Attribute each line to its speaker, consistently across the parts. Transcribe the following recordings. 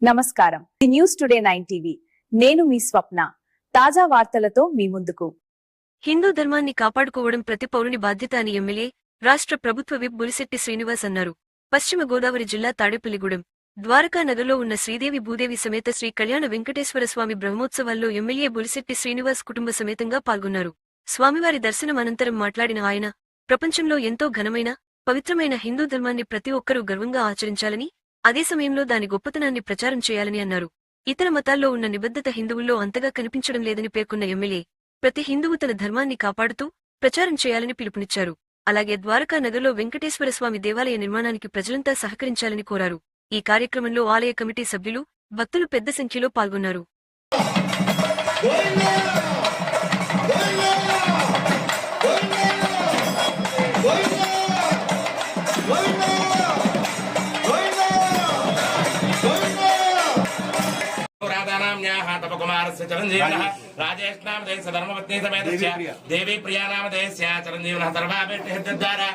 Speaker 1: నమస్కారం. News today 9 TV. నేను మీ స్వప్న. తాజా వార్తలతో మీ ముందుకు.
Speaker 2: హిందూ ధర్మాన్ని కాపాడుకోవడం ప్రతి పౌరుని బాధ్యత అని ఎమ్మెల్యే, రాష్ట్ర ప్రభుత్వ విప్ బులిశెట్టి శ్రీనివాస్ అన్నారు. పశ్చిమ గోదావరి జిల్లా తాడేపల్లిగూడెం, ద్వారకా నగర్లో ఉన్న శ్రీదేవి భూదేవి సమేత శ్రీ కళ్యాణ వెంకటేశ్వర స్వామి బ్రహ్మోత్సవాల్లో ఎమ్మెల్యే బులిశెట్టి శ్రీనివాస్ కుటుంబ సమేతంగా పాల్గొన్నారు. స్వామివారి దర్శనం అనంతరం మాట్లాడిన ఆయన, ప్రపంచంలో ఎంతో ఘనమైన, పవిత్రమైన హిందూ ధర్మాన్ని ప్రతి ఒక్కరూ గర్వంగా ఆచరించాలని, అదే సమయంలో దాని గొప్పతనాన్ని ప్రచారం చేయాలని అన్నారు. ఇతర మతాల్లో ఉన్న నిబద్ధత హిందువుల్లో అంతగా కనిపించడం లేదని పేర్కొన్న ఎమ్మెల్యే, ప్రతి హిందువు తన ధర్మాన్ని కాపాడుతూ ప్రచారం చేయాలని పిలుపునిచ్చారు. అలాగే ద్వారకా నగర్లో వెంకటేశ్వర స్వామి దేవాలయ నిర్మాణానికి ప్రజలంతా సహకరించాలని కోరారు. ఈ కార్యక్రమంలో ఆలయ కమిటీ సభ్యులు, భక్తులు పెద్ద సంఖ్యలో పాల్గొన్నారు.
Speaker 3: राजेश नाम धर्मपत्नी समेत देवी प्रिया नाम चिरंजीव द्वारा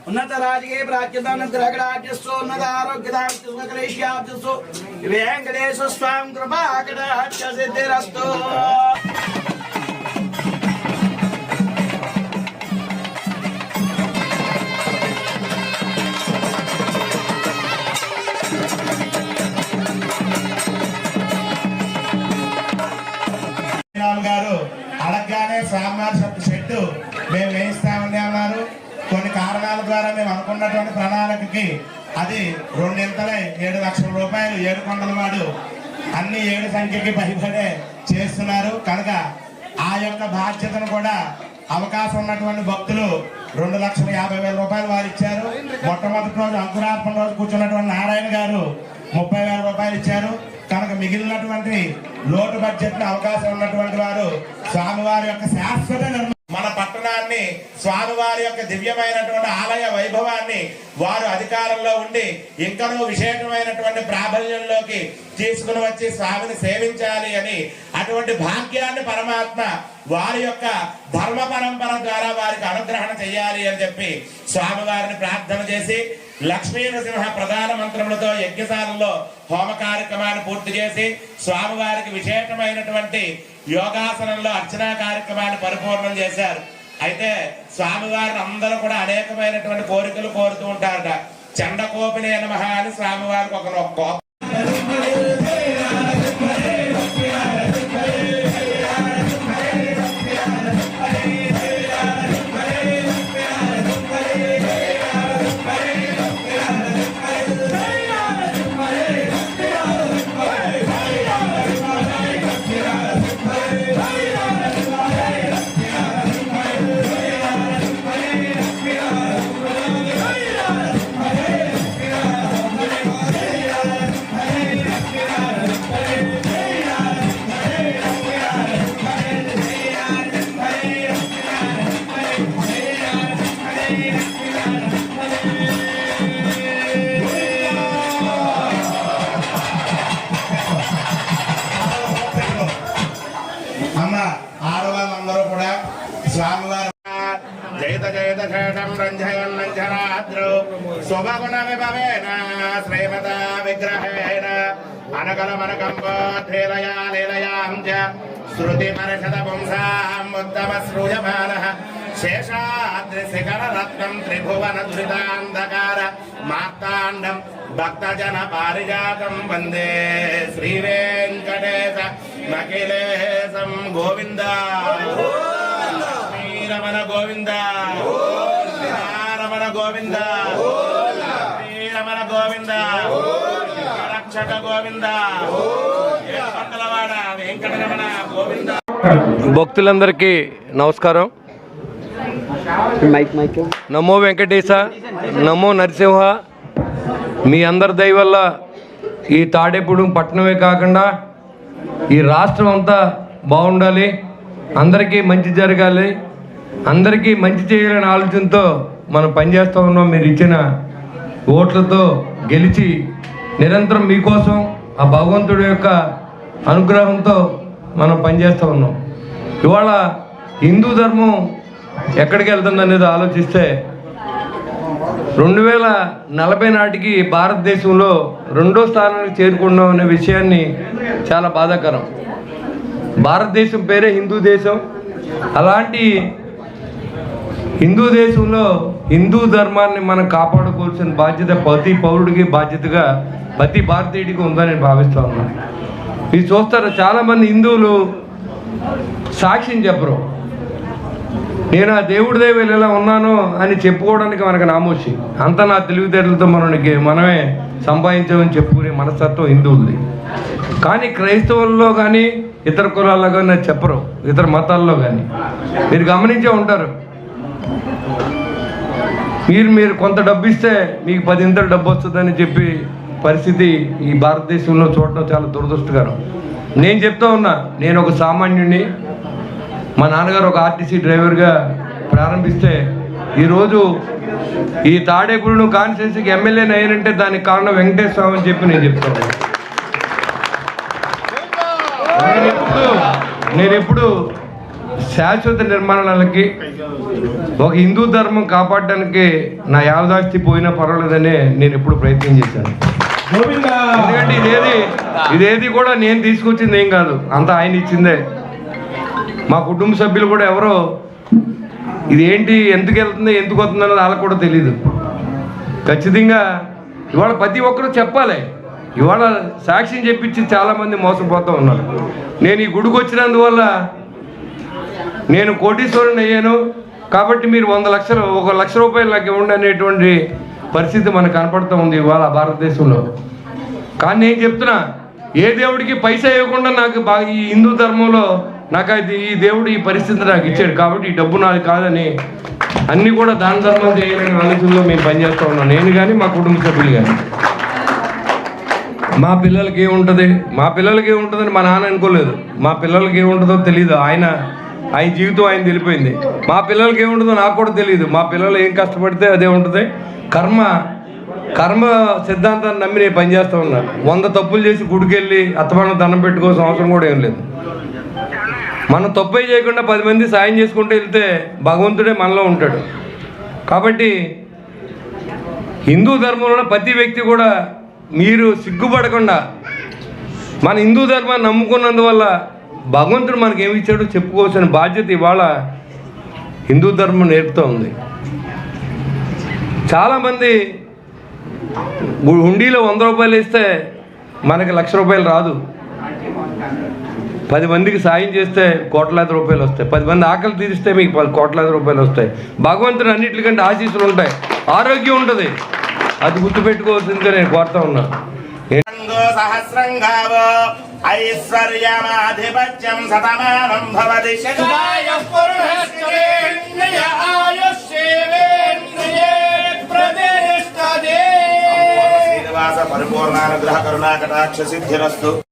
Speaker 3: उन्नत राजकीय उन्नत आरोग्यदास्सु वेंकटेश स्वामी कृपाकटाक्ष सिद्धिरस्तु।
Speaker 4: గారు అడగగానే స్వామివారి షెడ్ మేము వేయిస్తామని అన్నారు. కొన్ని కారణాల ద్వారా మేము అనుకున్నటువంటి ప్రణాళికకి అది రెండింతలే 7 లక్షల రూపాయలు ఏడుకొండలవాడు అన్ని 7 సంఖ్యకి పైబడే చేస్తున్నారు. కనుక ఆ యొక్క బాధ్యతను కూడా అవకాశం ఉన్నటువంటి భక్తులు 2,50,000 రూపాయలు వారు ఇచ్చారు. మొట్టమొదటి రోజు అంకురార్పణ రోజు కూర్చున్నటువంటి నారాయణ గారు 30,000 రూపాయలు ఇచ్చారు. కనుక మిగిలినటువంటి లోటు బడ్జెట్ అవకాశం ఉన్నటువంటి వారు స్వామివారి యొక్క శాశ్వత మన పట్టణాన్ని, స్వామివారి యొక్క దివ్యమైనటువంటి ఆలయ వైభవాన్ని వారు అధికారంలో ఉండి ఇంకనూ విశేషమైనటువంటి ప్రాబల్యంలోకి తీసుకుని వచ్చి స్వామిని సేవించాలి అని అటువంటి భాగ్యాన్ని పరమాత్మ వారి యొక్క ధర్మ పరంపర ద్వారా వారికి అనుగ్రహణ చెయ్యాలి అని చెప్పి స్వామివారిని ప్రార్థన చేసి లక్ష్మీ నరసింహ ప్రధాన మంత్రములతో యజ్ఞశాలలో హోమ కార్యక్రమాన్ని పూర్తి చేసి స్వామివారికి విశేషమైనటువంటి యోగాసనంలో అర్చనా కార్యక్రమాన్ని పరిపూర్ణం చేశారు. అయితే స్వామివారిని అందరూ కూడా అనేకమైనటువంటి కోరికలు కోరుతూ ఉంటారట. చండకోపినే నమః అని స్వామివారికి ఒక ఆడవాళ్ళందరూ కూడా స్వామివారు జయత జయత శేషం రంజయన్నరాద్రౌ శుభగుణ విభవేన శ్రీమత విగ్రహేణ అనకలమనకంబోధేలయా లీలయాం చ శృతి పరిషద పుంసాం ఉత్తమ శ్రూయమానః శేషాద్రి శిఖర రత్నం త్రిభువన దురితాంధకార మార్తాండం భక్తజన పారిజాతం వందే శ్రీ వెంకటేశ మఖిలేశం గోవింద శ్రీరమణ గోవింద
Speaker 3: గోవింద శ్రీరమణ గోవింద రక్షక గోవింద పక్కలవాడ వెంకటరమణ గోవింద.
Speaker 5: భక్తులందరికీ నమస్కారం. నమో వెంకటేశ, నమో నరసింహ. మీ అందరి దయ వల్ల ఈ తాడేపూడి పట్టణమే కాకుండా ఈ రాష్ట్రం అంతా బాగుండాలి, అందరికీ మంచి జరగాలి, అందరికీ మంచి చేయాలనే ఆలోచనతో మనం పనిచేస్తూ ఉన్నాం. మీరు ఇచ్చిన ఓట్లతో గెలిచి నిరంతరం మీకోసం ఆ భగవంతుడి యొక్క అనుగ్రహంతో మనం పనిచేస్తూ ఉన్నాం. ఇవాళ హిందూ ధర్మం ఎక్కడికి వెళ్తుందనేది ఆలోచిస్తే 2040 నాటికి భారతదేశంలో 2వ స్థానానికి చేరుకున్నాం అనే విషయాన్ని చాలా బాధాకరం. భారతదేశం పేరే హిందూ దేశం. అలాంటి హిందూ దేశంలో హిందూ ధర్మాన్ని మనం కాపాడుకోవాల్సిన బాధ్యత ప్రతి పౌరుడికి, బాధ్యతగా ప్రతి భారతీయుడికి ఉందని నేను భావిస్తూ ఉన్నాను. మీరు చూస్తారు, చాలామంది హిందువులు సాక్ష్యం చెప్పరు. నేను ఆ దేవుడి దైవాలు ఎలా ఉన్నాను అని చెప్పుకోవడానికి మనకు నామోషి. అంతా నా తెలివితేటలతో మనమే సంపాదించామని చెప్పుకునే మనస్తత్వం హిందువులది. కానీ క్రైస్తవుల్లో కానీ ఇతర కులాల్లో కానీ చెప్పరు, ఇతర మతాల్లో కానీ. మీరు గమనించే ఉంటారు, మీరు కొంత డబ్బు ఇస్తే మీకు 10 ఇంతలు డబ్బు వస్తుందని చెప్పి పరిస్థితి ఈ భారతదేశంలో చూడటం చాలా దురదృష్టకరం. నేను చెప్తా ఉన్నా, నేను ఒక సామాన్యుడిని. మా నాన్నగారు ఒక ఆర్టీసీ డ్రైవర్గా ప్రారంభిస్తే ఈరోజు ఈ తాడేపూడి కాన్స్టిట్యున్సీకి ఎమ్మెల్యేని అయ్యానంటే దానికి కారణం వెంకటేశ్వర స్వామి అని చెప్పి నేను చెప్తాను. నేను ఎప్పుడు శాశ్వత నిర్మాణాలకి ఒక హిందూ ధర్మం కాపాడడానికి నా యావదాస్తి పోయినా పర్వాలేదని నేను ఎప్పుడు ప్రయత్నం చేశాను. ఎందుకంటే ఇదేది కూడా నేను తీసుకొచ్చింది ఏం కాదు, అంతా ఆయన ఇచ్చిందే. మా కుటుంబ సభ్యులు కూడా ఎవరో ఇదేంటి, ఎందుకు వెళ్తుంది, ఎందుకు వస్తుంది అన్నది వాళ్ళకు కూడా తెలీదు. ఖచ్చితంగా ఇవాళ ప్రతి ఒక్కరూ చెప్పాలి. ఇవాళ సాక్ష్యం చెప్పించి చాలామంది మోసపోతూ ఉన్నారు. నేను ఈ గుడికి వచ్చినందువల్ల నేను కోటీశ్వరుని అయ్యాను కాబట్టి మీరు 100 లక్షలు, 1 లక్ష రూపాయలు నాకు ఇవ్వండి అనేటువంటి పరిస్థితి మనకు కనపడుతూ ఉంది ఇవాళ భారతదేశంలో. కానీ నేను చెప్తున్నా, ఏ దేవుడికి పైసా ఇవ్వకుండా నాకు ఈ హిందూ ధర్మంలో నాకు అది ఈ దేవుడు ఈ పరిస్థితి నాకు ఇచ్చాడు కాబట్టి ఈ డబ్బు నాది కాదని అన్నీ కూడా దాన ధర్మం చేయాలనే ఆలోచనలో మేము పనిచేస్తూ ఉన్నాం. నేను కానీ మా కుటుంబ సభ్యులు కానీ. మా పిల్లలకి ఏముంటుందని మా నాన్న అనుకోలేదు. మా పిల్లలకి ఏముంటుందో తెలియదు. ఆయన జీవితం ఆయన తెలిపోయింది. మా పిల్లలకి ఏముంటుందో నాకు కూడా తెలియదు. మా పిల్లలు ఏం కష్టపడితే అదే ఉంటుంది. కర్మ సిద్ధాంతాన్ని నమ్మి నేను పనిచేస్తూ ఉన్నా. 100 తప్పులు చేసి గుడికి వెళ్ళి అత్తమానం దండం పెట్టుకోవాల్సిన అవసరం కూడా ఏం లేదు. మనం తప్పే చేయకుండా 10 మంది సాయం చేసుకుంటూ వెళ్తే భగవంతుడే మనలో ఉంటాడు. కాబట్టి హిందూ ధర్మంలో ప్రతి వ్యక్తి కూడా మీరు సిగ్గుపడకుండా మన హిందూ ధర్మాన్ని నమ్ముకున్నందువల్ల భగవంతుడు మనకి ఏమి ఇచ్చాడో చెప్పుకోవాల్సిన బాధ్యత ఇవాళ హిందూ ధర్మం నేర్పుతూ ఉంది. చాలామంది హుండీలో 100 రూపాయలు ఇస్తే మనకి 1 లక్ష రూపాయలు రాదు. 10 మందికి సాయం చేస్తే కోట్లాది రూపాయలు వస్తాయి. 10 మంది ఆకలి తీరిస్తే మీకు కోట్లాది రూపాయలు వస్తాయి. భగవంతుడు అన్నింటికంటే ఆశీస్సులు ఉంటాయి, ఆరోగ్యం ఉంటుంది. అది గుర్తుపెట్టుకోవాల్సిందిగా నేను కోరుతా ఉన్నా.
Speaker 3: సహస్రంగావో ఐశ్వర్యమాధిపత్యం శతమానం భవతి శతాయః పురుషశ్చేంద్రియ ఆయుష్యేవేంద్రియే ప్రతిష్టతే. శ్రీనివాస పరిపూర్ణానుగ్రహ కరుణాకటాక్ష సిద్ధిరస్తు.